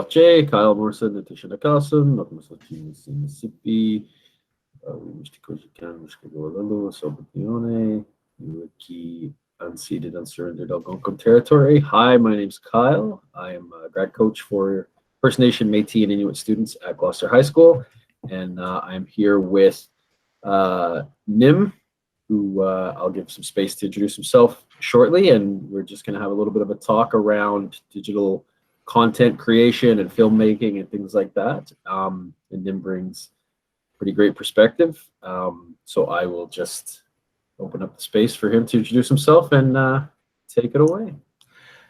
J, Kyle Morrison, Natasha Nakasan, Nakamasachi Sinisipi, Mistikoji Kan, Mishkagolalo, Sobatione, Yuki, Unceded, Unsurrendered Algonquin Territory. Hi, my name's Kyle. I am a grad coach for First Nation, Métis, and Inuit students at Gloucester High School. And I'm here with Nim, who I'll give some space to introduce himself shortly. And we're just going to have a little bit of a talk around digital content creation and filmmaking and things like that. And Nim brings pretty great perspective. So I will just open up the space for him to introduce himself and take it away.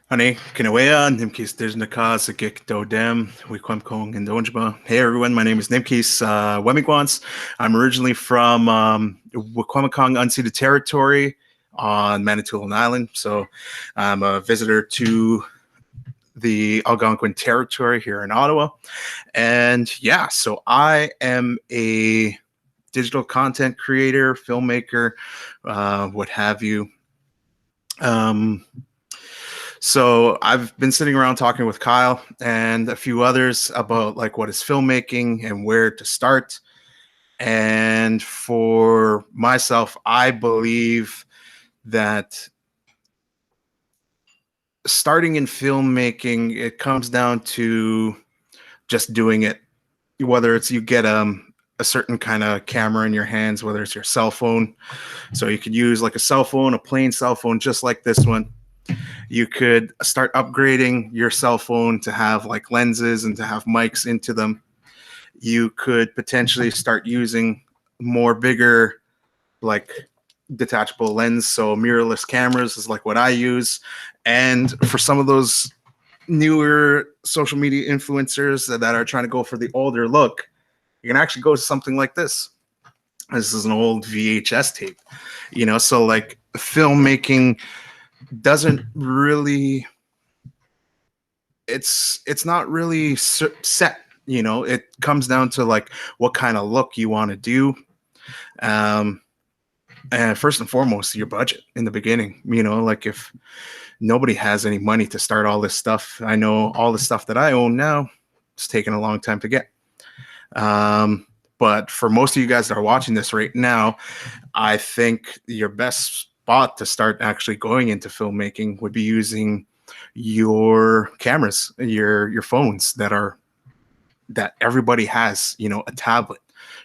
Honey, Kinawea, Nim'keenhs Dijnakas, Agik Dodem, Wikwemkong and Donjba. Hey everyone, my name is Nim'keenhs Wemigwans. I'm originally from Wikwemkong unceded territory on Manitoulin Island. So I'm a visitor to the Algonquin territory here in Ottawa. And yeah, so I am a digital content creator, filmmaker, what have you. So I've been sitting around talking with Kyle and a few others about like what is filmmaking and where to start. And for myself, I believe that starting in filmmaking, it comes down to just doing it. Whether it's you get a certain kind of camera in your hands, whether it's your cell phone. So you could use like a cell phone, a plain cell phone, just like this one. You could start upgrading your cell phone to have like lenses and to have mics into them. You could potentially start using more bigger, like detachable lens. So mirrorless cameras is like what I use. And for some of those newer social media influencers that are trying to go for the older look, you can actually go to something like this. This is an old VHS tape, you know, so like filmmaking doesn't really, it's not really set, you know. It comes down to like what kind of look you want to do. And first and foremost, your budget in the beginning, you know, like if nobody has any money to start all this stuff, I know all the stuff that I own now, it's taken a long time to get. But for most of you guys that are watching this right now, I think your best spot to start actually going into filmmaking would be using your cameras, your phones that everybody has, you know, a tablet,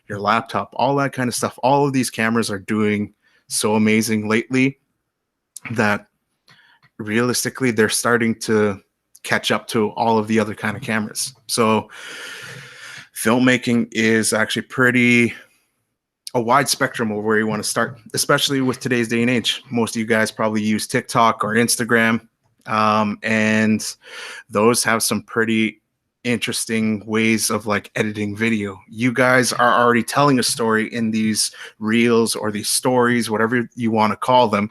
your laptop, all that kind of stuff. All of these cameras are doing so amazing lately that realistically they're starting to catch up to all of the other kind of cameras. So filmmaking is actually a wide spectrum of where you want to start, especially with today's day and age. Most of you guys probably use TikTok or Instagram, and those have some pretty interesting ways of like editing video. You guys are already telling a story in these reels or these stories, whatever you want to call them.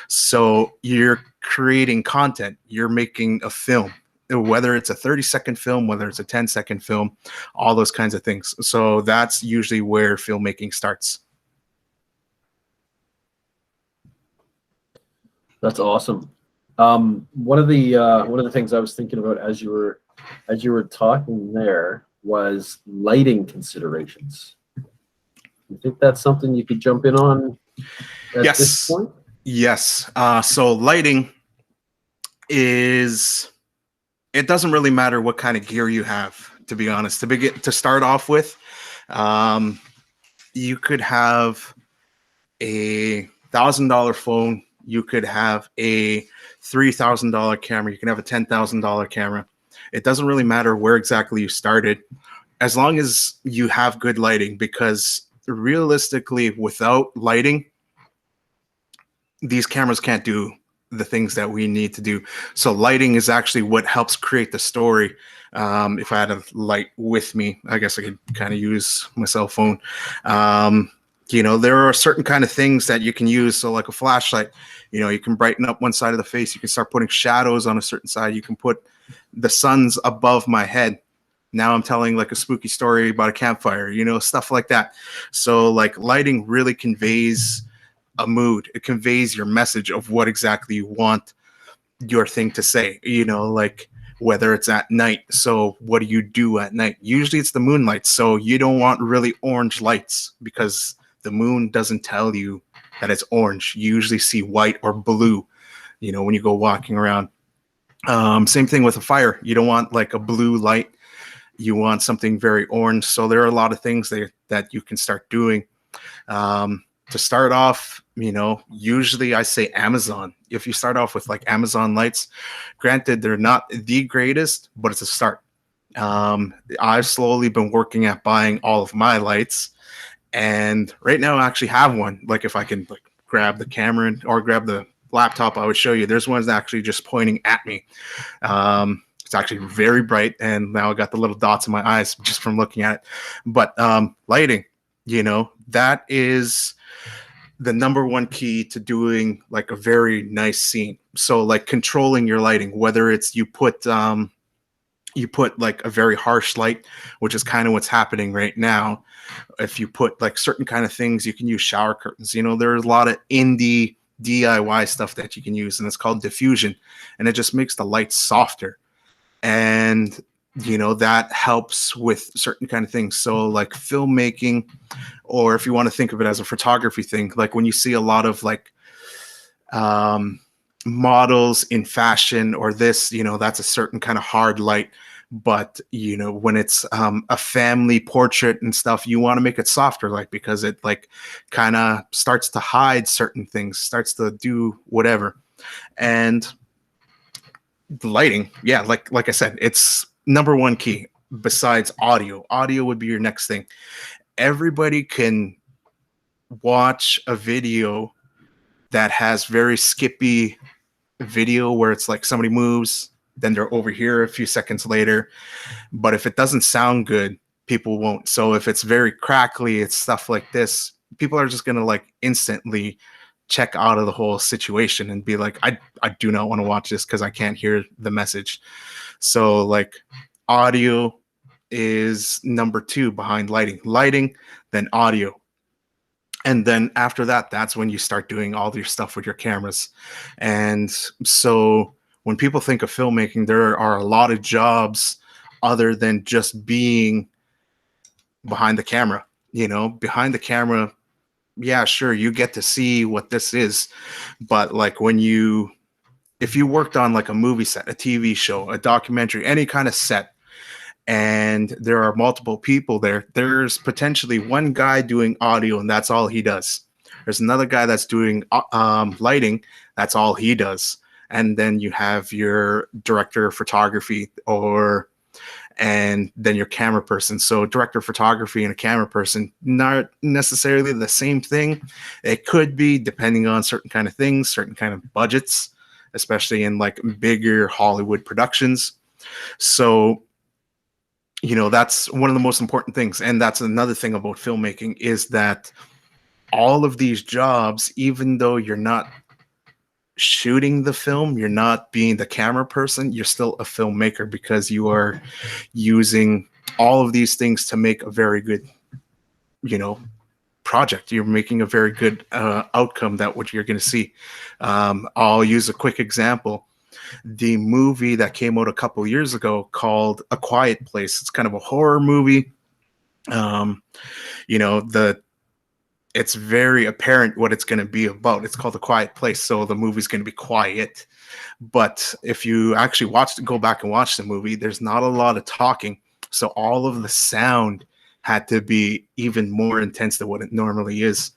So you're creating content, you're making a film, whether it's a 30-second film, whether it's a 10-second film, all those kinds of things. So that's usually where filmmaking starts. That's awesome. One of the things I was thinking about as you were talking there was lighting considerations. You think that's something you could jump in on at this point? Yes. So lighting is, it doesn't really matter what kind of gear you have, to be honest. To start off with, you could have a $1,000 phone, you could have a $3,000 camera, you can have a $10,000 camera. It doesn't really matter where exactly you started, as long as you have good lighting, because realistically, without lighting, these cameras can't do the things that we need to do. So lighting is actually what helps create the story. If I had a light with me, I guess I could kind of use my cell phone. You know, there are certain kind of things that you can use. So like a flashlight, you know, you can brighten up one side of the face. You can start putting shadows on a certain side. You can put the sun's above my head. Now I'm telling like a spooky story about a campfire, you know, stuff like that. So like lighting really conveys a mood. It conveys your message of what exactly you want your thing to say. You know, like whether it's at night. So what do you do at night? Usually it's the moonlight. So you don't want really orange lights because the moon doesn't tell you that it's orange. You usually see white or blue, you know, when you go walking around. Same thing with a fire. You don't want like a blue light. You want something very orange. So there are a lot of things there that you can start doing. To start off, you know, usually I say Amazon. If you start off with like Amazon lights, granted, they're not the greatest, but it's a start. I've slowly been working at buying all of my lights. And right now I actually have one. Like if I can like grab the camera or grab the laptop, I would show you. There's ones actually just pointing at me. It's actually very bright, and now I got the little dots in my eyes just from looking at it. But lighting, you know, that is the number one key to doing like a very nice scene. So like controlling your lighting, whether it's you put like a very harsh light, which is kind of what's happening right now. If you put like certain kind of things, you can use shower curtains. You know, there's a lot of indie DIY stuff that you can use, and it's called diffusion, and it just makes the light softer. And you know, that helps with certain kind of things. So like filmmaking, or if you want to think of it as a photography thing, like when you see a lot of like models in fashion or this, you know, that's a certain kind of hard light. But you know, when it's a family portrait and stuff, you want to make it softer, like, because it like kind of starts to hide certain things, starts to do whatever. And the lighting, yeah, like I said, it's number one key. Besides audio, audio would be your next thing. Everybody can watch a video that has very skippy video where it's like somebody moves, then they're over here a few seconds later. But if it doesn't sound good, people won't. So if it's very crackly, it's stuff like this, people are just going to like instantly check out of the whole situation and be like, I do not want to watch this because I can't hear the message. So like audio is number two behind lighting, then audio. And then after that, that's when you start doing all your stuff with your cameras. And so when people think of filmmaking, there are a lot of jobs other than just being behind the camera. You know, behind the camera, yeah, sure, you get to see what this is. But like if you worked on like a movie set, a TV show, a documentary, any kind of set, and there are multiple people there, there's potentially one guy doing audio and that's all he does. There's another guy that's doing lighting, that's all he does. And then you have your director of photography, and then your camera person. So director of photography and a camera person, not necessarily the same thing. It could be, depending on certain kind of things, certain kind of budgets, especially in like bigger Hollywood productions. So you know, that's one of the most important things. And that's another thing about filmmaking, is that all of these jobs, even though you're not shooting the film, you're not being the camera person, you're still a filmmaker, because you are using all of these things to make a very good, you know, project. You're making a very good outcome that what you're going to see. I'll use a quick example. The movie that came out a couple years ago called A Quiet Place. It's kind of a horror movie. You know, it's very apparent what it's going to be about. It's called A Quiet Place, so the movie's going to be quiet. But if you actually go back and watch the movie, there's not a lot of talking. So all of the sound had to be even more intense than what it normally is.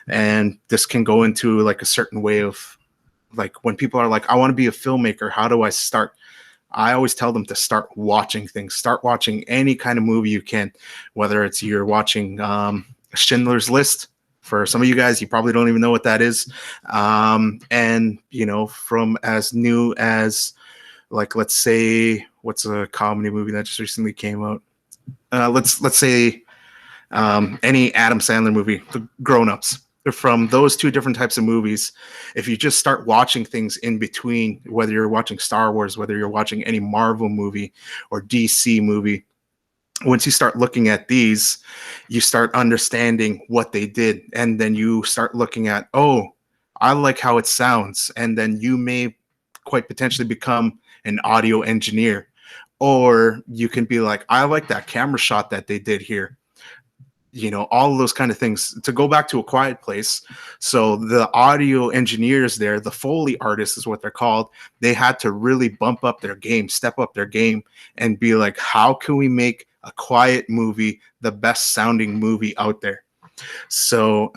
And this can go into like a certain way of, like, when people are like, I want to be a filmmaker, how do I start? I always tell them to start watching things. Start watching any kind of movie you can, whether it's you're watching Schindler's List. For some of you guys, you probably don't even know what that is. And, you know, from as new as, like, let's say, what's a comedy movie that just recently came out? Let's say any Adam Sandler movie, The Grown Ups. From those two different types of movies, if you just start watching things in between, whether you're watching Star Wars, whether you're watching any Marvel movie or DC movie, once you start looking at these, you start understanding what they did. And then you start looking at, oh, I like how it sounds. And then you may quite potentially become an audio engineer. Or you can be like, I like that camera shot that they did here. All of those kind of things. To go back to A Quiet Place, so the audio engineers there, the Foley artists is what they're called, they had to really bump up their game, step up their game, and be like, how can we make a quiet movie the best sounding movie out there? So,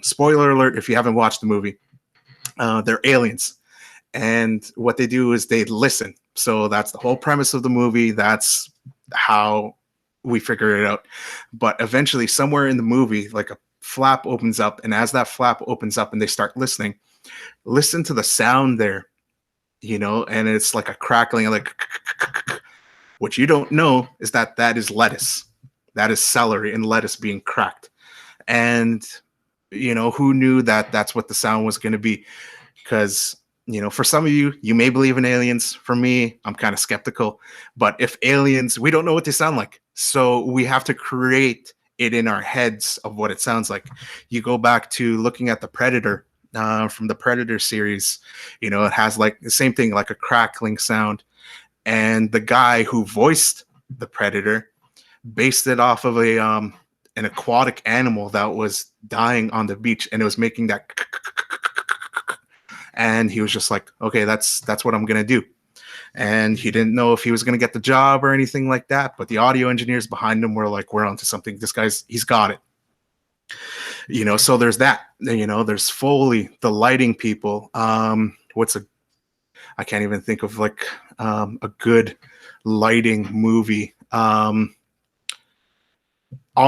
spoiler alert, if you haven't watched the movie, they're aliens. And what they do is they listen. So that's the whole premise of the movie. That's how we figure it out. But eventually, somewhere in the movie, like a flap opens up, and as that flap opens up and they start listening, listen to the sound there, and it's like a crackling, like what you don't know is that is lettuce. That is celery and lettuce being cracked. And who knew that that's what the sound was going to be? Because for some of you, you may believe in aliens. For me, I'm kind of skeptical. But if aliens, we don't know what they sound like. So we have to create it in our heads of what it sounds like. You go back to looking at the Predator from the Predator series. It has like the same thing, like a crackling sound. And the guy who voiced the Predator based it off of an aquatic animal that was dying on the beach, and it was making that. And he was just like, okay, that's what I'm going to do. And he didn't know if he was going to get the job or anything like that. But the audio engineers behind him were like, we're onto something. This guy's, he's got it. So there's that, there's Foley, the lighting people. I can't even think of like a good lighting movie. I'll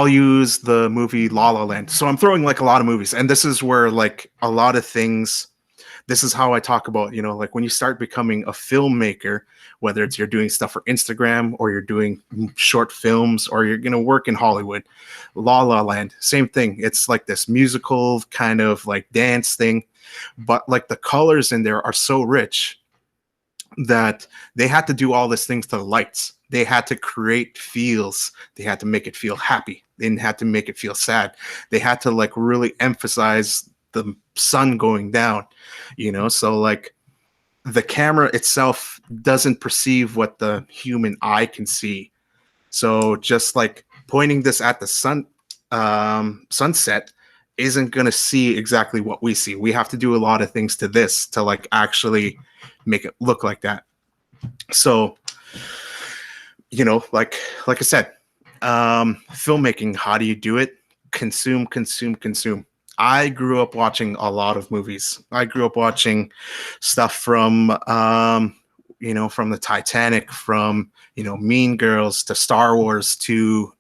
use the movie La La Land. So I'm throwing like a lot of movies, and this is where like a lot of things, this is how I talk about, like when you start becoming a filmmaker, whether it's you're doing stuff for Instagram or you're doing short films or you're going to work in Hollywood. La La Land, same thing. It's like this musical kind of like dance thing, but like the colors in there are so rich that they had to do all these things to the lights. They had to create feels. They had to make it feel happy. They didn't have to make it feel sad. They had to like really emphasize the sun going down, so like the camera itself doesn't perceive what the human eye can see. So just like pointing this at the sunset isn't going to see exactly what we see. We have to do a lot of things to this to like actually make it look like that. So, like I said, filmmaking, how do you do it? Consume. I grew up watching a lot of movies. I grew up watching stuff from, from the Titanic, from, Mean Girls to Star Wars to,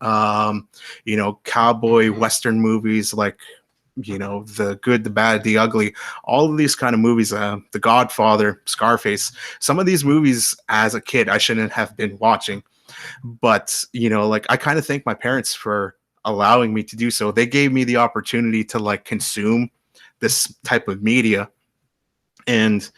cowboy Western movies like, The Good, the Bad, the Ugly, all of these kind of movies, The Godfather, Scarface. Some of these movies as a kid, I shouldn't have been watching. But, like I kind of thank my parents for allowing me to do so. They gave me the opportunity to like consume this type of media. And,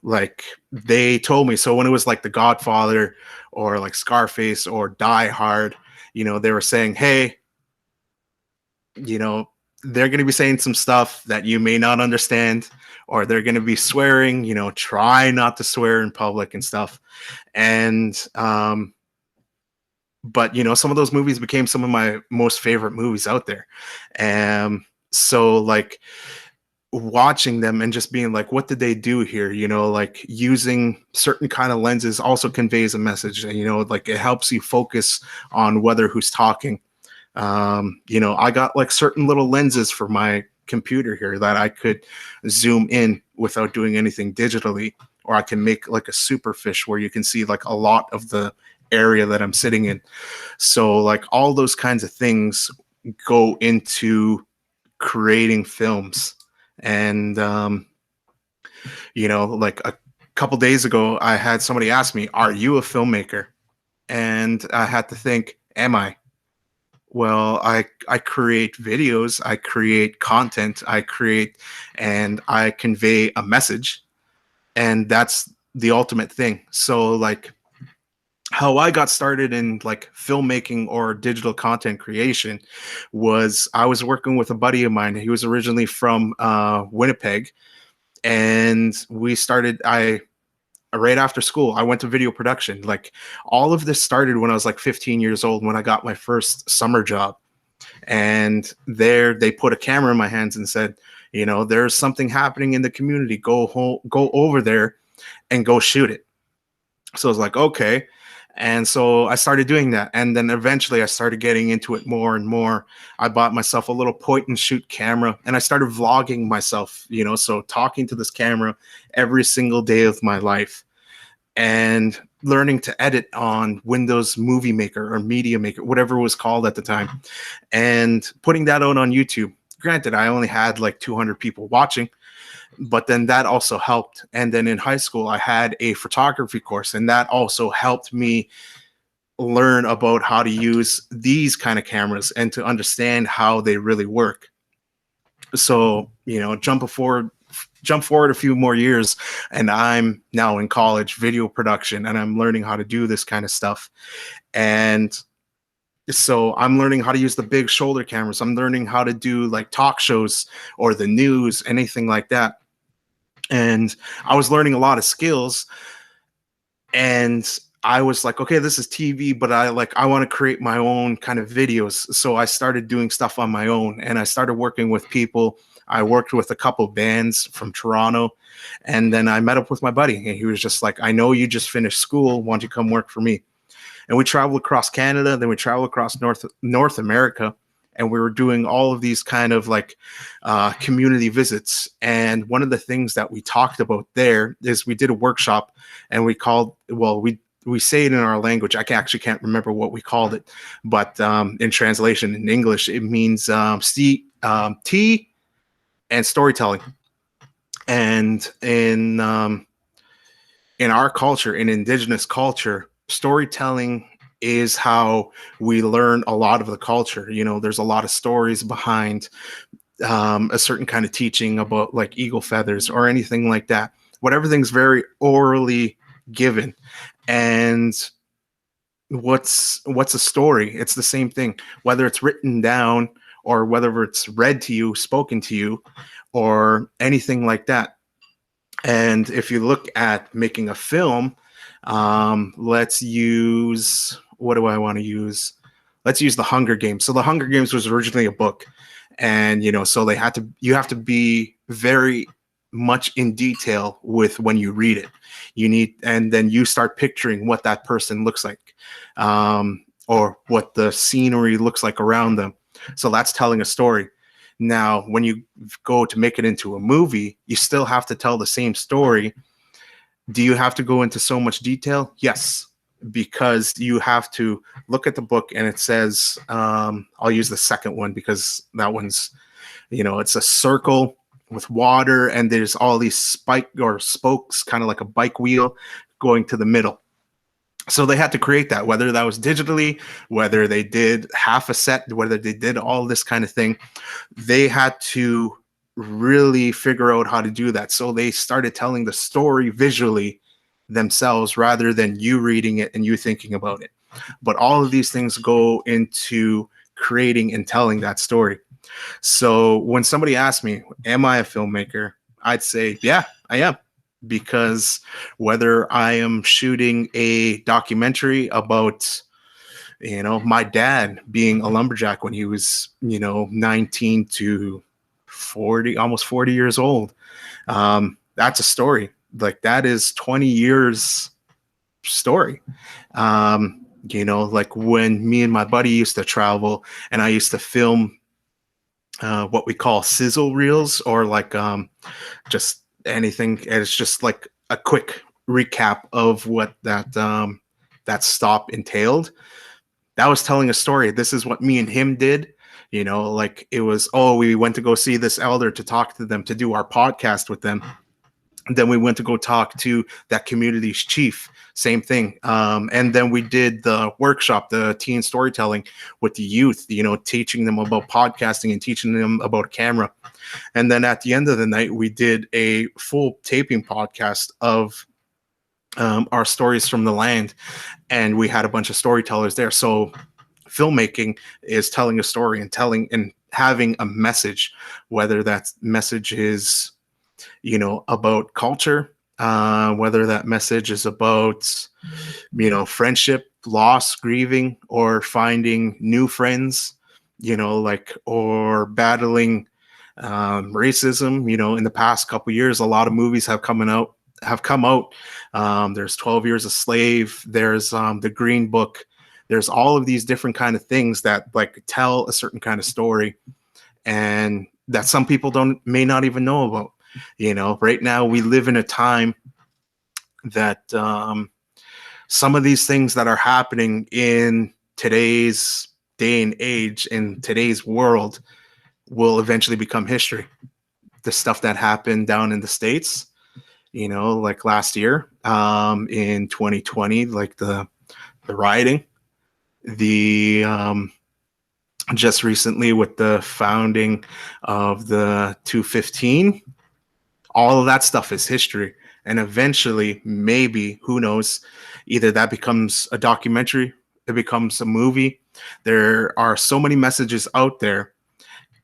like they told me, so when it was like The Godfather or like Scarface or Die Hard, they were saying, hey, they're going to be saying some stuff that you may not understand, or they're going to be swearing, try not to swear in public and stuff. And, but some of those movies became some of my most favorite movies out there. And so like watching them and just being like, what did they do here? Like using certain kind of lenses also conveys a message, like it helps you focus on whether who's talking. I got like certain little lenses for my computer here that I could zoom in without doing anything digitally, or I can make like a super fish where you can see like a lot of the area that I'm sitting in. So like all those kinds of things go into creating films. And like a couple days ago I had somebody ask me, are you a filmmaker? And I had to think, am I? Well, I create videos, I create content, and I convey a message, and that's the ultimate thing. So like how I got started in like filmmaking or digital content creation was I was working with a buddy of mine. He was originally from Winnipeg, and we started, right after school, I went to video production. Like all of this started when I was like 15 years old, when I got my first summer job. And there they put a camera in my hands and said, you know, there's something happening in the community. Go home, go over there and go shoot it. So I was like, okay. And so I started doing that. And then eventually I started getting into it more and more. I bought myself a little point and shoot camera and I started vlogging myself, you know, so talking to this camera every single day of my life and learning to edit on Windows Movie Maker or Media Maker, whatever it was called at the time, and putting that out on YouTube. Granted, I only had like 200 people watching, but then that also helped. And then in high school, I had a photography course, and that also helped me learn about how to use these kind of cameras and to understand how they really work. So, you know, jump forward a few more years, and I'm now in college, video production, and I'm learning how to do this kind of stuff. And so I'm learning how to use the big shoulder cameras. I'm learning how to do like talk shows or the news, anything like that. And I was learning a lot of skills, and I was like, okay, this is TV, but I want to create my own kind of videos. So I started doing stuff on my own, and I started working with people. I worked with a couple bands from Toronto, and then I met up with my buddy, and he was just like, I know you just finished school. Why don't you come work for me? And we traveled across Canada, then we traveled across North America, and we were doing all of these kind of like community visits. And one of the things that we talked about there is we did a workshop, and we called, well, we say it in our language. I actually can't remember what we called it, but in translation in English, it means tea and storytelling. And in our culture, in Indigenous culture, storytelling is how we learn a lot of the culture. You know, there's a lot of stories behind a certain kind of teaching about like eagle feathers or anything like that. What everything's very orally given. And what's a story? It's the same thing, whether it's written down or whether it's read to you, spoken to you, or anything like that. And if you look at making a film, let's use, what do I want to use? Let's use The Hunger Games. So The Hunger Games was originally a book, and you know, so you have to be very much in detail with when you read it. And then you start picturing what that person looks like, or what the scenery looks like around them. So that's telling a story. Now, when you go to make it into a movie, you still have to tell the same story. Do you have to go into so much detail? Yes, because you have to look at the book, and it says, I'll use the second one because that one's, you know, it's a circle with water, and there's all these spokes, kind of like a bike wheel going to the middle. So they had to create that, whether that was digitally, whether they did half a set, whether they did all this kind of thing. They had to really figure out how to do that. So they started telling the story visually themselves rather than you reading it and you thinking about it. But all of these things go into creating and telling that story. So when somebody asks me, am I a filmmaker? I'd say, yeah, I am. Because whether I am shooting a documentary about, you know, my dad being a lumberjack when he was, you know, 19 to 40, almost 40 years old, that's a story. Like that is 20 years story. You know, like when me and my buddy used to travel, and I used to film what we call sizzle reels, or like just anything. It's just like a quick recap of what that stop entailed. That was telling a story. This is what me and him did. You know, like it was, oh, we went to go see this elder to talk to them, to do our podcast with them. And then we went to go talk to that community's chief. Same thing. And then we did the workshop, the teen storytelling with the youth, you know, teaching them about podcasting and teaching them about camera. And then at the end of the night, we did a full taping podcast of our stories from the land. And we had a bunch of storytellers there. So filmmaking is telling a story and telling and having a message, whether that message is, you know, about culture, whether that message is about, friendship, loss, grieving, or finding new friends, or battling racism. In the past couple years, a lot of movies have come out. There's 12 Years a Slave. There's The Green Book. There's all of these different kind of things that like tell a certain kind of story, and that some people may not even know about. Right now we live in a time that some of these things that are happening in today's day and age, in today's world, will eventually become history. The stuff that happened down in the States, like last year, in 2020, like the rioting, the just recently with the founding of the 215, all of that stuff is history. And eventually, maybe, who knows, either that becomes a documentary, it becomes a movie. There are so many messages out there.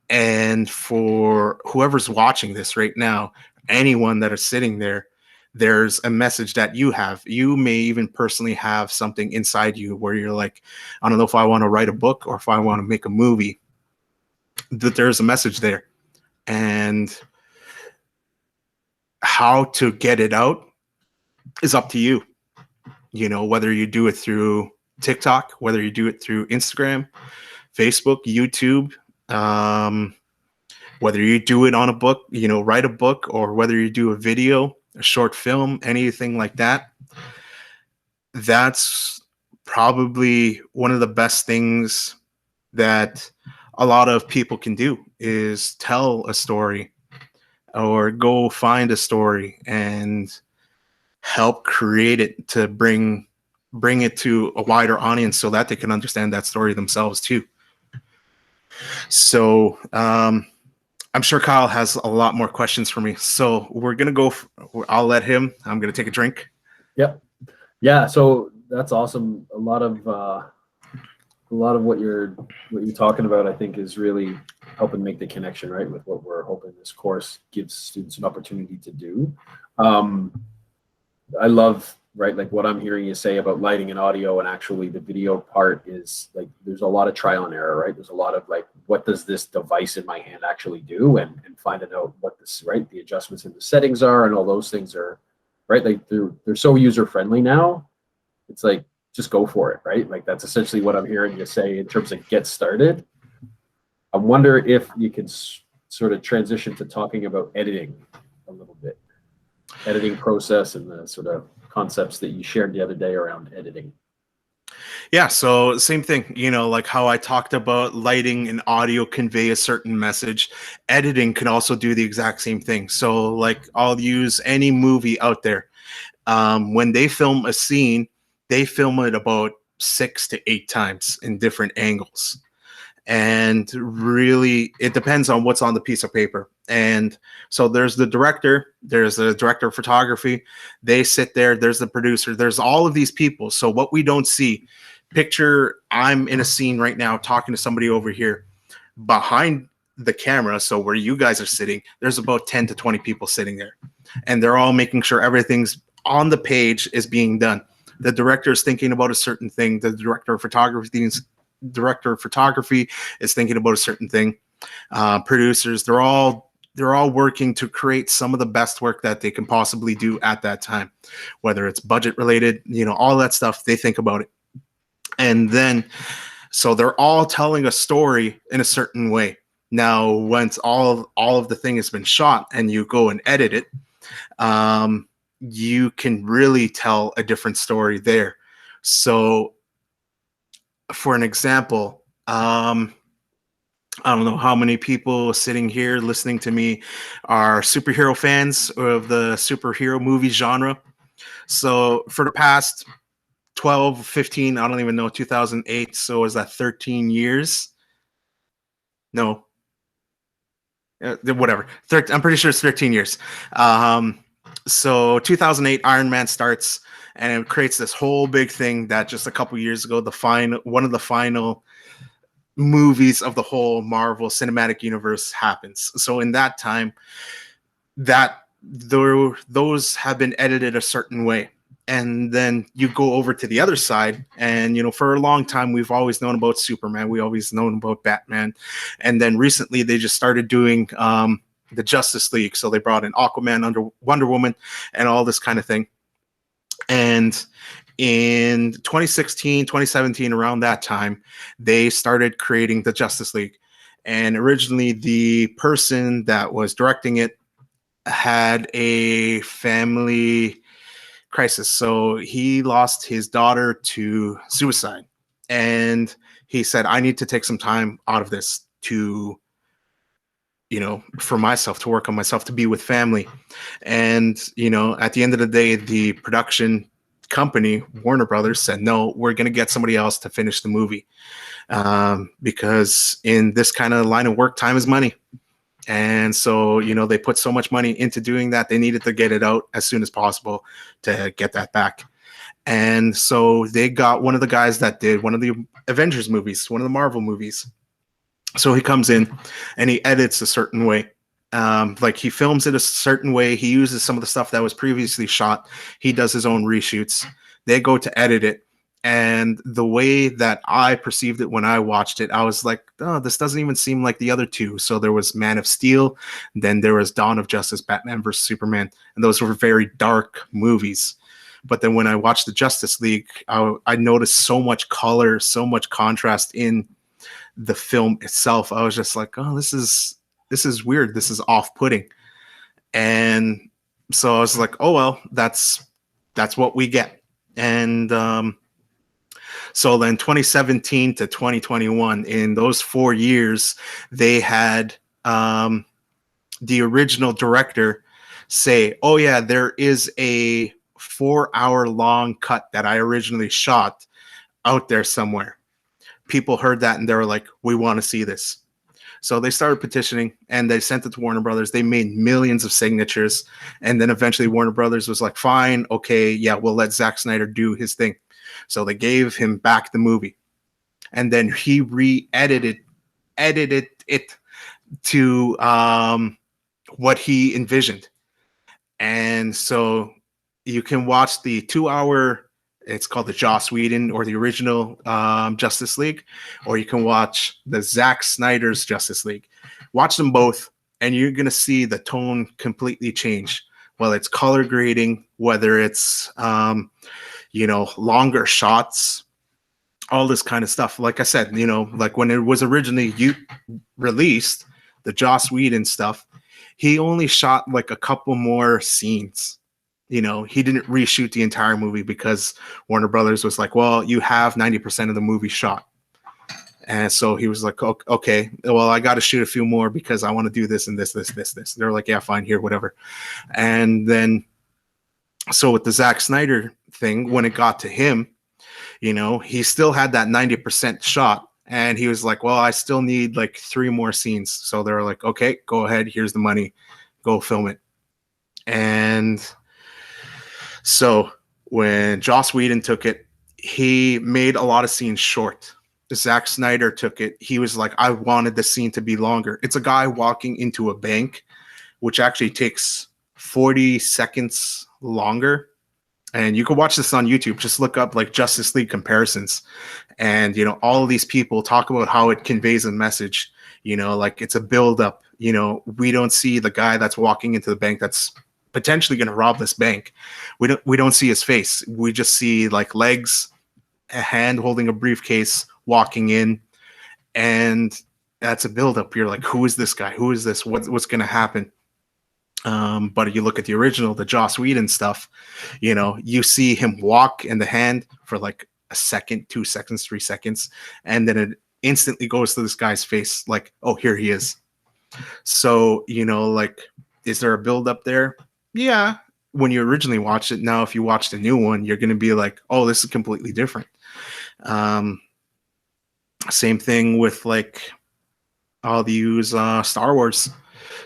And for whoever's watching this right now, anyone that is sitting there, there's a message that you have. You may even personally have something inside you where you're like, I don't know if I want to write a book or if I want to make a movie, that there's a message there. And how to get it out is up to you. Whether you do it through TikTok, whether you do it through Instagram, Facebook, YouTube, whether you do it on a book, write a book, or whether you do a video, a short film, anything like that. That's probably one of the best things that a lot of people can do, is tell a story or go find a story and help create it to bring it to a wider audience so that they can understand that story themselves too. So I'm sure Kyle has a lot more questions for me. So we're going to go. I'll let him. I'm going to take a drink. Yep. Yeah. So that's awesome. A lot of what you're talking about, I think, is really helping make the connection, right, with what we're hoping this course gives students an opportunity to do. I love, right, like what I'm hearing you say about lighting and audio, and actually the video part is like, there's a lot of trial and error, right? There's a lot of like, what does this device in my hand actually do, and finding out what this, right, the adjustments in the settings are, and all those things are, right, like they're so user friendly now. It's like, just go for it, right? Like that's essentially what I'm hearing you say in terms of get started. I wonder if you can sort of transition to talking about editing a little bit. Editing process and the sort of concepts that you shared the other day around editing. Yeah, so same thing, like how I talked about lighting and audio convey a certain message. Editing can also do the exact same thing. So like I'll use any movie out there. When they film a scene, they film it about 6 to 8 times in different angles. And really, it depends on what's on the piece of paper. And so there's the director of photography. They sit there, there's the producer, there's all of these people. So what we don't see, picture I'm in a scene right now talking to somebody over here. Behind the camera, so where you guys are sitting, there's about 10 to 20 people sitting there. And they're all making sure everything's on the page is being done. The director is thinking about a certain thing. The director of photography is thinking about a certain thing. Producers, they're all working to create some of the best work that they can possibly do at that time, whether it's budget related, all that stuff. They think about it. And then, so they're all telling a story in a certain way. Now, once all of the thing has been shot and you go and edit it, you can really tell a different story there. So for an example, I don't know how many people sitting here listening to me are superhero fans of the superhero movie genre. So for the past 12, 15, I don't even know, 2008. So is that 13 years? No. Whatever. I'm pretty sure it's 13 years. So 2008, Iron Man starts, and it creates this whole big thing that just a couple years ago, one of the final movies of the whole Marvel Cinematic Universe happens. So in that time, that those have been edited a certain way. And then you go over to the other side, and for a long time we've always known about Superman, we always known about Batman, and then recently they just started doing the Justice League. So they brought in Aquaman, under Wonder Woman, and all this kind of thing. And in 2016, 2017, around that time, they started creating the Justice League. And originally the person that was directing it had a family crisis. So he lost his daughter to suicide. And he said, I need to take some time out of this to, for myself, to work on myself, to be with family. And, at the end of the day, the production company, Warner Brothers, said, no, we're going to get somebody else to finish the movie. Because in this kind of line of work, time is money. And so, they put so much money into doing that, they needed to get it out as soon as possible to get that back. And so they got one of the guys that did one of the Avengers movies, one of the Marvel movies. So he comes in and he edits a certain way. Like he films it a certain way. He uses some of the stuff that was previously shot. He does his own reshoots. They go to edit it. And the way that I perceived it when I watched it, I was like, oh, this doesn't even seem like the other two. So there was Man of Steel, then there was Dawn of Justice, Batman versus Superman. And those were very dark movies. But then when I watched the Justice League, I noticed so much color, so much contrast in the film itself. I was just like, oh, this is weird. This is off-putting. And so I was like, oh, well, that's what we get. And so then 2017 to 2021, in those 4 years, they had the original director say, oh, yeah, there is a 4-hour-long cut that I originally shot out there somewhere. People heard that and they were like, we want to see this. So they started petitioning and they sent it to Warner Brothers. They made millions of signatures. And then eventually Warner Brothers was like, fine, okay, yeah, we'll let Zack Snyder do his thing. So they gave him back the movie. And then he edited it to what he envisioned. And so you can watch the 2-hour, it's called the Joss Whedon or the original Justice League, or you can watch the Zack Snyder's Justice League. Watch them both, and you're going to see the tone completely change. Whether it's color grading, whether it's, longer shots, all this kind of stuff. Like I said, like when it was originally released, the Joss Whedon stuff, he only shot like a couple more scenes. He didn't reshoot the entire movie because Warner Brothers was like, well, you have 90% of the movie shot. And so he was like, okay, well, I got to shoot a few more because I want to do this and this. They're like, yeah, fine, here, whatever. And then, so with the Zack Snyder thing, when it got to him, he still had that 90% shot. And he was like, well, I still need like 3 more scenes. So they're like, okay, go ahead. Here's the money. Go film it. And so when Joss Whedon took it, he made a lot of scenes short. Zack Snyder took it. He was like, I wanted the scene to be longer. It's a guy walking into a bank, which actually takes 40 seconds longer. And you can watch this on YouTube. Just look up like Justice League comparisons. And, all of these people talk about how it conveys a message, like it's a buildup. We don't see the guy that's walking into the bank that's potentially going to rob this bank. We don't see his face. We just see like legs, a hand holding a briefcase, walking in, and that's a buildup. You're like, who is this guy? Who is this? What's going to happen? But you look at the original, the Joss Whedon stuff, you see him walk in the hand for like a second, 2 seconds, 3 seconds, and then it instantly goes to this guy's face like, oh, here he is. So, like, is there a buildup there? Yeah, when you originally watched it. Now, if you watch the new one, you're going to be like, oh, this is completely different. Same thing with like, I'll use Star Wars.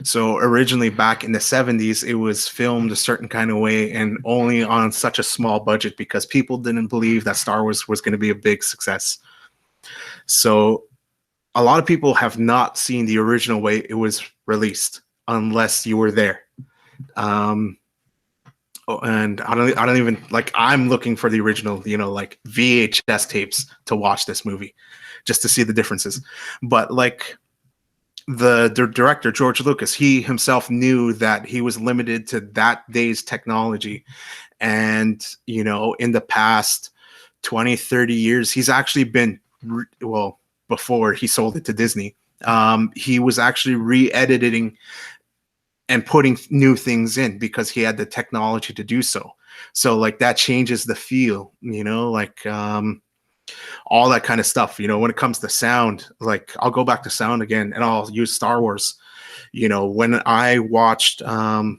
So originally back in the 70s, it was filmed a certain kind of way and only on such a small budget because people didn't believe that Star Wars was going to be a big success. So a lot of people have not seen the original way it was released unless you were there. And I don't even like. I'm looking for the original, like VHS tapes to watch this movie, just to see the differences. But like the director George Lucas, he himself knew that he was limited to that day's technology, and in the past 20, 30 years, he's actually been before he sold it to Disney. He was actually re-editing and putting new things in because he had the technology to do so. So like that changes the feel, like all that kind of stuff. When it comes to sound, like I'll go back to sound again and I'll use Star Wars. When I watched the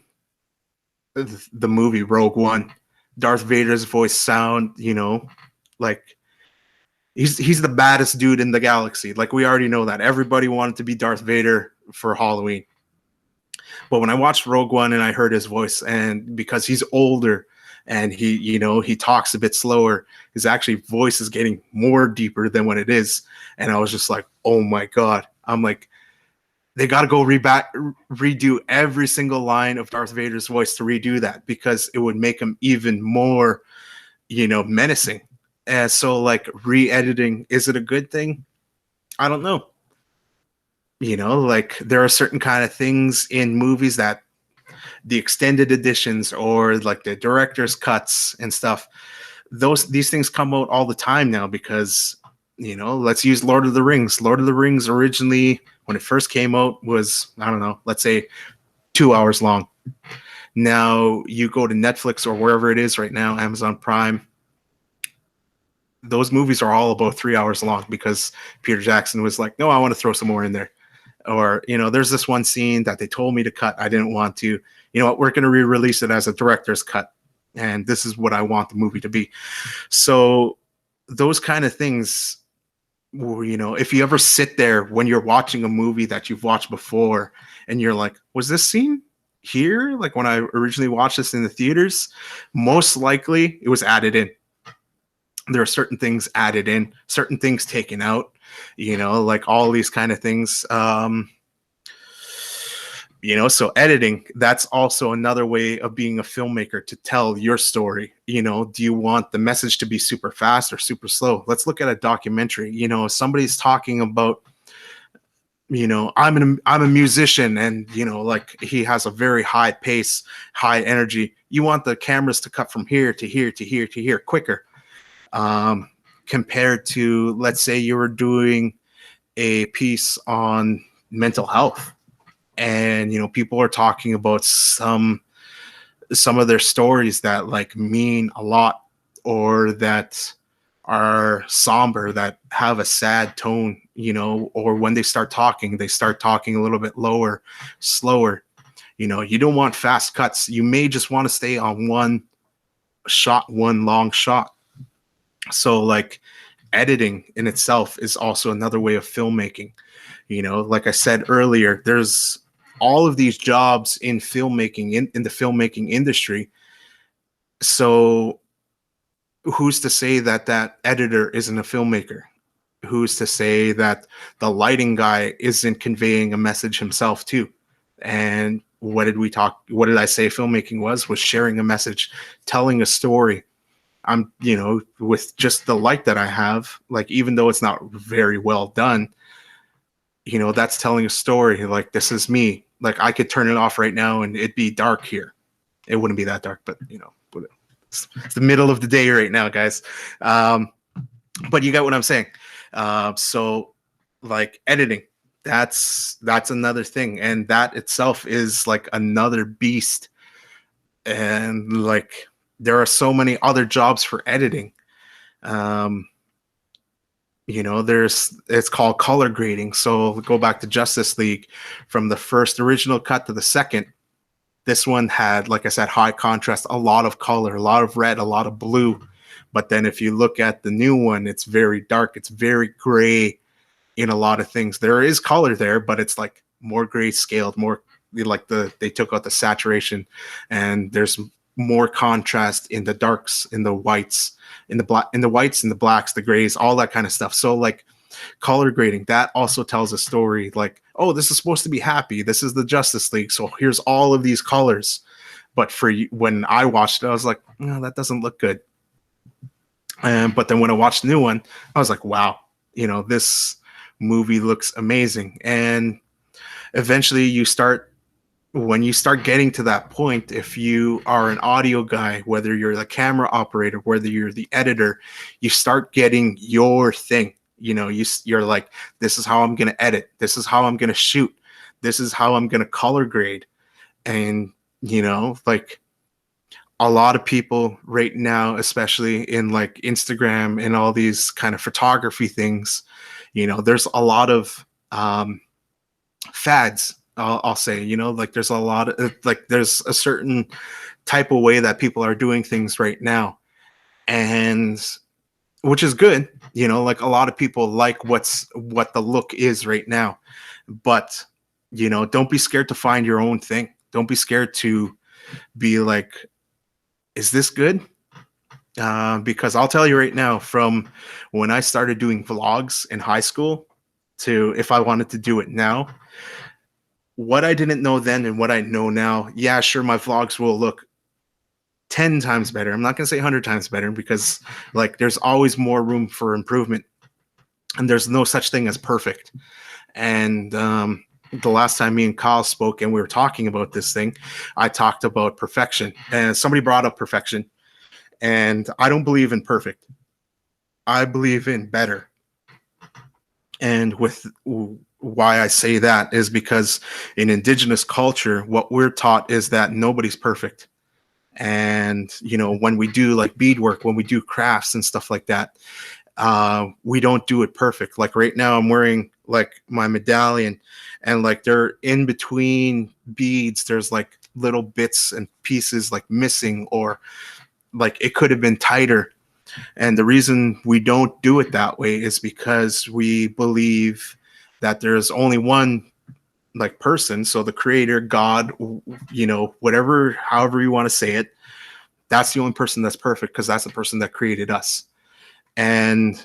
movie Rogue One, Darth Vader's voice sound, like he's the baddest dude in the galaxy. Like we already know that. Everybody wanted to be Darth Vader for Halloween. But when I watched Rogue One and I heard his voice, and because he's older and he talks a bit slower, his actually voice is getting more deeper than what it is. And I was just like, oh my God. I'm like, they got to go redo every single line of Darth Vader's voice to redo that, because it would make him even more, menacing. And so like re-editing, is it a good thing? I don't know. Like there are certain kind of things in movies that the extended editions or like the director's cuts and stuff, these things come out all the time now because, let's use Lord of the Rings. Lord of the Rings originally, when it first came out, was, I don't know, let's say 2 hours long. Now you go to Netflix or wherever it is right now, Amazon Prime, those movies are all about 3 hours long because Peter Jackson was like, no, I want to throw some more in there. Or, there's this one scene that they told me to cut. I didn't want to. You know what? We're going to re-release it as a director's cut. And this is what I want the movie to be. So those kind of things, if you ever sit there when you're watching a movie that you've watched before and you're like, was this scene here? Like when I originally watched this in the theaters, most likely it was added in. There are certain things added in, certain things taken out, like all these kind of things. So editing, that's also another way of being a filmmaker, to tell your story. Do you want the message to be super fast or super slow? Let's look at a documentary. Somebody's talking about, I'm a musician, and like he has a very high pace, high energy. You want the cameras to cut from here to here to here to here quicker. Compared to, let's say you were doing a piece on mental health, and people are talking about some of their stories that like mean a lot, or that are somber, that have a sad tone, or when they start talking a little bit lower, slower. You don't want fast cuts. You may just want to stay on one long shot. So like editing in itself is also another way of filmmaking. Like I said earlier, there's all of these jobs in filmmaking, in the filmmaking industry. So who's to say that editor isn't a filmmaker? Who's to say that the lighting guy isn't conveying a message himself too? And what did I say filmmaking was sharing a message, telling a story. I'm, with just the light that I have, like, even though it's not very well done, that's telling a story. Like, this is me. Like, I could turn it off right now and it'd be dark here. It wouldn't be that dark, but it's the middle of the day right now, guys. But you get what I'm saying. So like editing, that's another thing. And that itself is like another beast. And like, there are so many other jobs for editing. It's called color grading. So go back to Justice League, from the first original cut to the second. This one had, like I said, high contrast, a lot of color, a lot of red, a lot of blue. But then if you look at the new one, it's very dark. It's very gray in a lot of things. There is color there, but it's like more gray scaled, more like they took out the saturation, and there's more contrast in the darks, in the whites, in the whites, in the blacks, the grays, all that kind of stuff. So like color grading, that also tells a story. Like, oh, this is supposed to be happy. This is the Justice League. So here's all of these colors. But when I watched it, I was like, no, that doesn't look good. But then when I watched the new one, I was like, wow, this movie looks amazing. And eventually when you start getting to that point, if you are an audio guy, whether you're the camera operator, whether you're the editor, you start getting your thing. You're like, this is how I'm going to edit. This is how I'm going to shoot. This is how I'm going to color grade. And, like a lot of people right now, especially in like Instagram and all these kind of photography things, there's a lot of fads. I'll say, like there's a lot of like there's a certain type of way that people are doing things right now, and which is good. Like a lot of people like what the look is right now, but don't be scared to find your own thing. Don't be scared to be like, is this good? Because I'll tell you right now, from when I started doing vlogs in high school to if I wanted to do it now, what I didn't know then and what I know now, yeah, sure, my vlogs will look 10 times better. I'm not going to say 100 times better, because like there's always more room for improvement, and there's no such thing as perfect. And the last time me and Kyle spoke and we were talking about this thing, I talked about perfection, and somebody brought up perfection, and I don't believe in perfect. I believe in better. And with why I say that is because in Indigenous culture, what we're taught is that nobody's perfect. And, when we do like beadwork, when we do crafts and stuff like that, we don't do it perfect. Like right now I'm wearing like my medallion, and like they're in between beads, there's like little bits and pieces like missing, or like it could have been tighter. And the reason we don't do it that way is because we believe that there's only one like person. So the creator, God, whatever, however you want to say it, that's the only person that's perfect, because that's the person that created us. And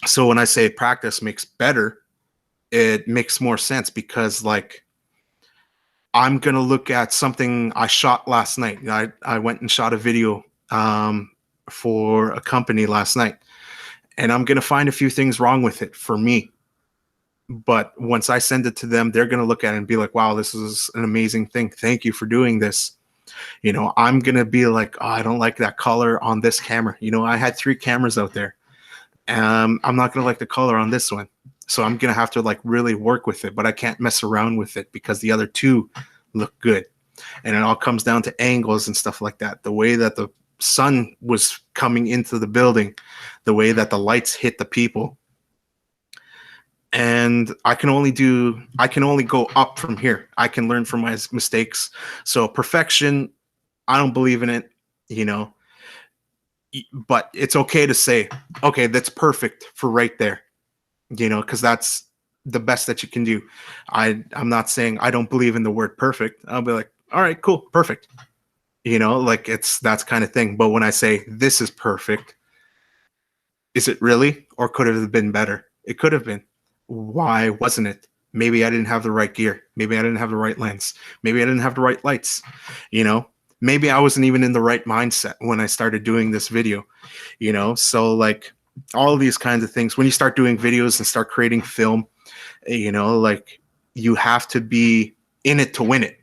so when I say practice makes better, it makes more sense, because like I'm going to look at something I shot last night. I went and shot a video for a company last night, and I'm going to find a few things wrong with it for me. But once I send it to them, they're going to look at it and be like, wow, this is an amazing thing. Thank you for doing this. I'm going to be like, oh, I don't like that color on this camera. I had 3 cameras out there. I'm not going to like the color on this one. So I'm going to have to like really work with it, but I can't mess around with it because the other 2 look good. And it all comes down to angles and stuff like that. The way that the sun was coming into the building, the way that the lights hit the people. And I can only go up from here. I can learn from my mistakes. So perfection, I don't believe in it, but it's okay to say, okay, that's perfect for right there, because that's the best that you can do. I'm not saying I don't believe in the word perfect. I'll be like, all right, cool, perfect. Like it's that kind of thing. But when I say this is perfect, is it really? Or could it have been better? It could have been. Why wasn't it? Maybe I didn't have the right gear. Maybe I didn't have the right lens. Maybe I didn't have the right lights. Maybe I wasn't even in the right mindset when I started doing this video. So like all of these kinds of things, when you start doing videos and start creating film, like you have to be in it to win it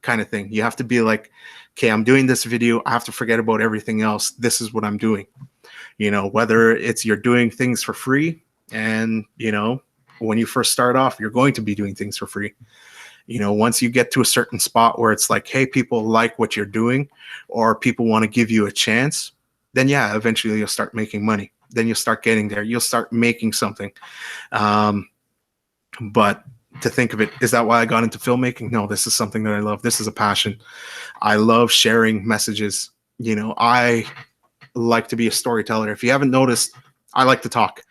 kind of thing. You have to be like, okay, I'm doing this video. I have to forget about everything else. This is what I'm doing. Whether it's you're doing things for free, and, when you first start off, you're going to be doing things for free. Once you get to a certain spot where it's like, hey, people like what you're doing, or people want to give you a chance, then yeah, eventually you'll start making money. Then you'll start getting there. You'll start making something. But to think of it, is that why I got into filmmaking? No, this is something that I love. This is a passion. I love sharing messages. I like to be a storyteller. If you haven't noticed, I like to talk.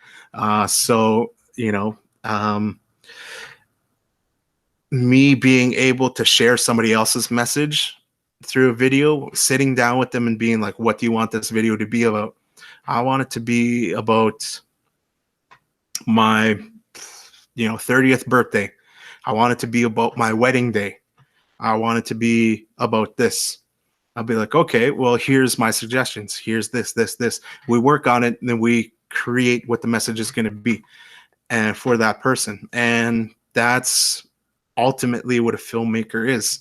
Me being able to share somebody else's message through a video, sitting down with them and being like, what do you want this video to be about? I want it to be about my 30th birthday. I want it to be about my wedding day. I want it to be about this. I'll be like, okay, well, here's my suggestions. Here's this. We work on it, and then we create what the message is going to be, and for that person. And that's ultimately what a filmmaker is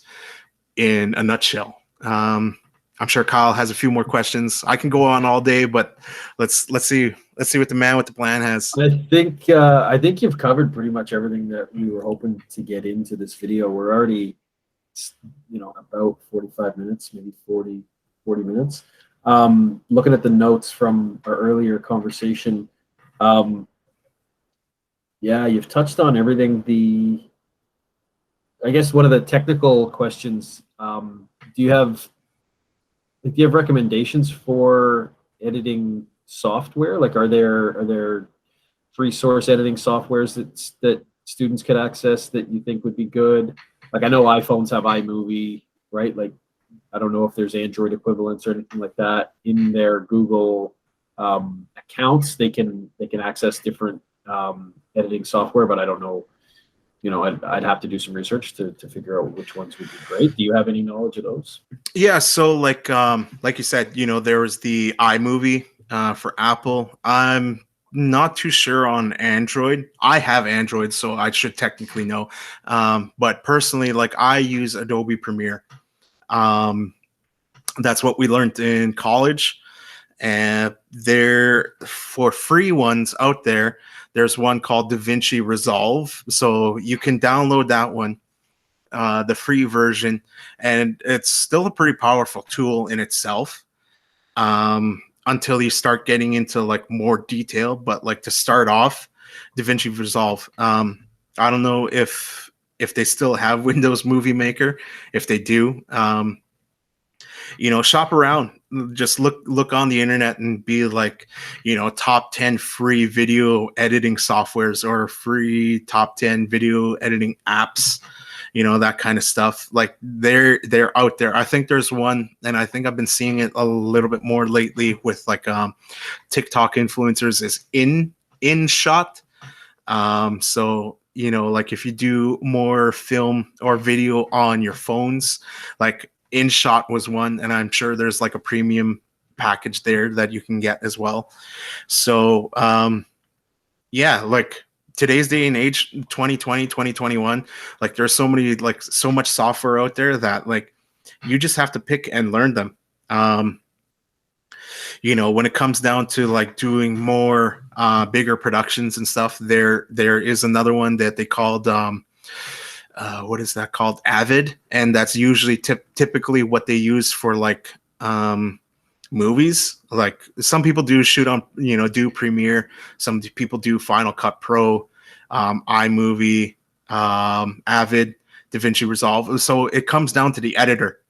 in a nutshell. I'm sure Kyle has a few more questions. I can go on all day, but let's see what the man with the plan has. I think you've covered pretty much everything that we were hoping to get into this video. We're already, about 45 minutes, maybe 40 minutes. Looking at the notes from our earlier conversation, you've touched on everything. I guess one of the technical questions, do you have recommendations for editing software? Like, are there free source editing softwares that students could access that you think would be good? Like, I know iPhones have iMovie, right? Like, I don't know if there's Android equivalents or anything like that. In their Google accounts, they can access different editing software, but I don't know. I'd have to do some research to figure out which ones would be great. Do you have any knowledge of those? Yeah, so like you said, there was the iMovie for Apple. I'm not too sure on Android. I have Android, so I should technically know. But personally, like, I use Adobe Premiere. That's what we learned in college. And there, for free ones out there, there's one called DaVinci Resolve. So you can download that one, the free version, and it's still a pretty powerful tool in itself, until you start getting into like more detail. But like, to start off, DaVinci Resolve. I don't know if they still have Windows Movie Maker. If they do, shop around, just look on the internet and be like, top 10 free video editing softwares or free top 10 video editing apps, that kind of stuff. Like, they're out there. I think there's one, and I think I've been seeing it a little bit more lately with like TikTok influencers, is InShot. So like, if you do more film or video on your phones, like, InShot was one, and I'm sure there's like a premium package there that you can get as well. So like, today's day and age, 2020, 2021, like, there's so much software out there that, like, you just have to pick and learn them. When it comes down to like doing more bigger productions and stuff, there is another one that they called what is that called? Avid. And that's usually typically what they use for like movies. Like, some people do shoot on, do Premiere. Some people do Final Cut Pro, iMovie, Avid, DaVinci Resolve. So it comes down to the editor.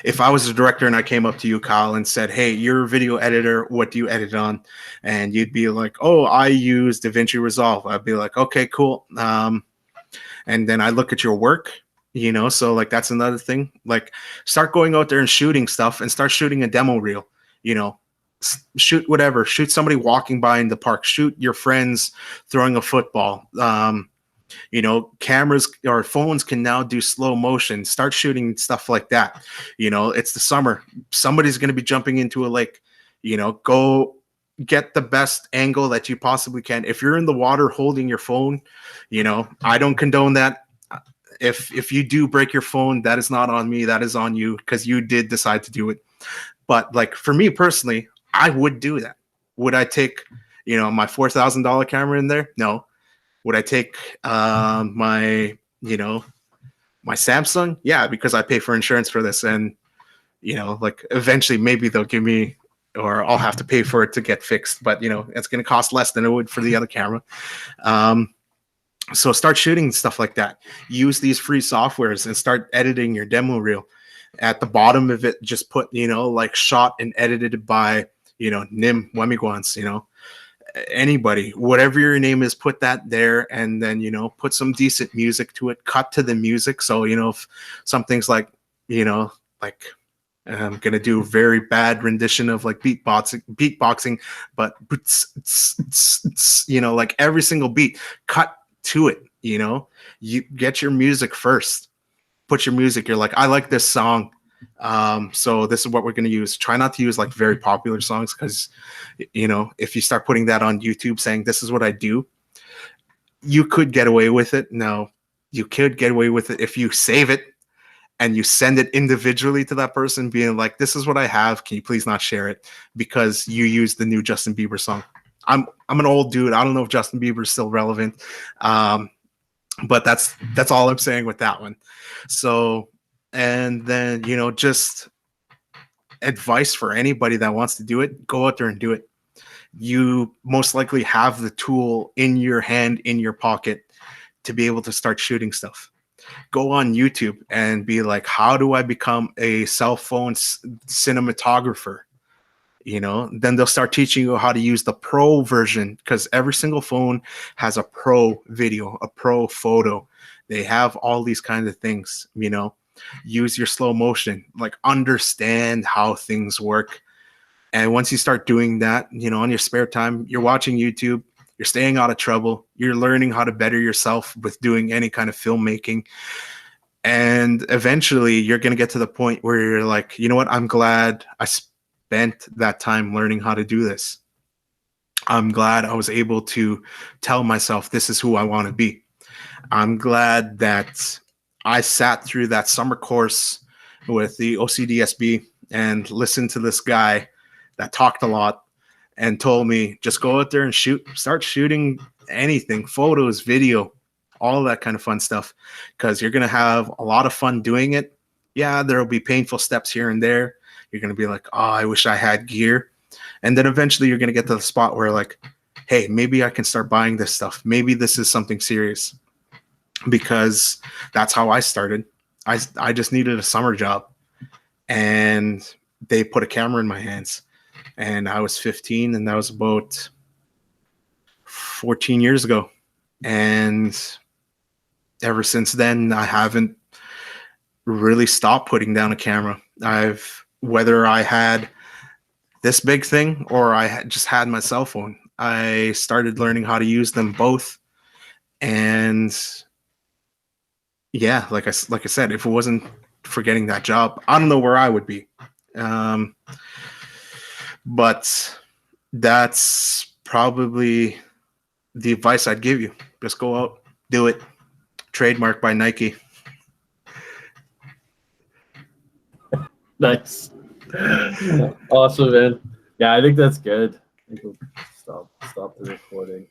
If I was a director and I came up to you, Kyle, and said, hey, you're a video editor, what do you edit on? And you'd be like, oh, I use DaVinci Resolve. I'd be like, okay, cool. And then I look at your work, so like, that's another thing. Like, start going out there and shooting stuff, and start shooting a demo reel, shoot whatever, shoot somebody walking by in the park, shoot your friends throwing a football. Cameras or phones can now do slow motion. Start shooting stuff like that. It's the summer. Somebody's going to be jumping into a lake. Go get the best angle that you possibly can. If you're in the water holding your phone, I don't condone that. If you do break your phone, that is not on me. That is on you, because you did decide to do it. But like, for me personally, I would do that. Would I take, my $4,000 camera in there? No. Would I take my Samsung? Yeah, because I pay for insurance for this, and like, eventually maybe they'll give me, or I'll have to pay for it to get fixed. But it's going to cost less than it would for the other camera. So start shooting stuff like that. Use these free softwares and start editing your demo reel. At the bottom of it, just put like, shot and edited by Wemigwans. Anybody, whatever your name is, put that there, and then put some decent music to it. Cut to the music, so if something's like like, I'm gonna do a very bad rendition of like beatboxing, but like, every single beat, cut to it. You know, you get your music first. Put your music. You're like, I like this song. So this is what we're going to use. Try not to use like very popular songs, because, you know, if you start putting that on YouTube saying this is what I do, you could get away with it. No, you could get away with it if you save it and you send it individually to that person, being like, this is what I have. Can you please not share it because you used the new Justin Bieber song? I'm an old dude. I don't know if Justin Bieber is still relevant. But that's all I'm saying with that one. So, and then, you know, just advice for anybody that wants to do it, go out there and do it. You most likely have the tool in your hand, in your pocket, to be able to start shooting stuff. Go on YouTube and be like, how do I become a cell phone cinematographer? You know, then they'll start teaching you how to use the pro version, because every single phone has a pro video, a pro photo. They have all these kinds of things. You know, use your slow motion, like understand how things work. And once you start doing that, you know, on your spare time, you're watching YouTube, you're staying out of trouble, you're learning how to better yourself with doing any kind of filmmaking. And eventually you're going to get to the point where you're like, you know what, I'm glad I spent that time learning how to do this. I'm glad I was able to tell myself this is who I want to be. I'm glad that I sat through that summer course with the OCDSB and listened to this guy that talked a lot and told me, just go out there and start shooting anything, photos, video, all that kind of fun stuff, because you're going to have a lot of fun doing it. Yeah, there will be painful steps here and there. You're going to be like, oh, I wish I had gear. And then eventually you're going to get to the spot where like, hey, maybe I can start buying this stuff. Maybe this is something serious, because that's how I started. I just needed a summer job, and they put a camera in my hands, and I was 15, and that was about 14 years ago. And ever since then, I haven't really stopped putting down a camera. Whether I had this big thing or I just had my cell phone, I started learning how to use them both. And yeah, like I said, if it wasn't for getting that job, I don't know where I would be. But that's probably the advice I'd give you. Just go out, do it. Trademark by Nike. Nice. Awesome, man. Yeah, I think that's good. I think we'll stop the recording.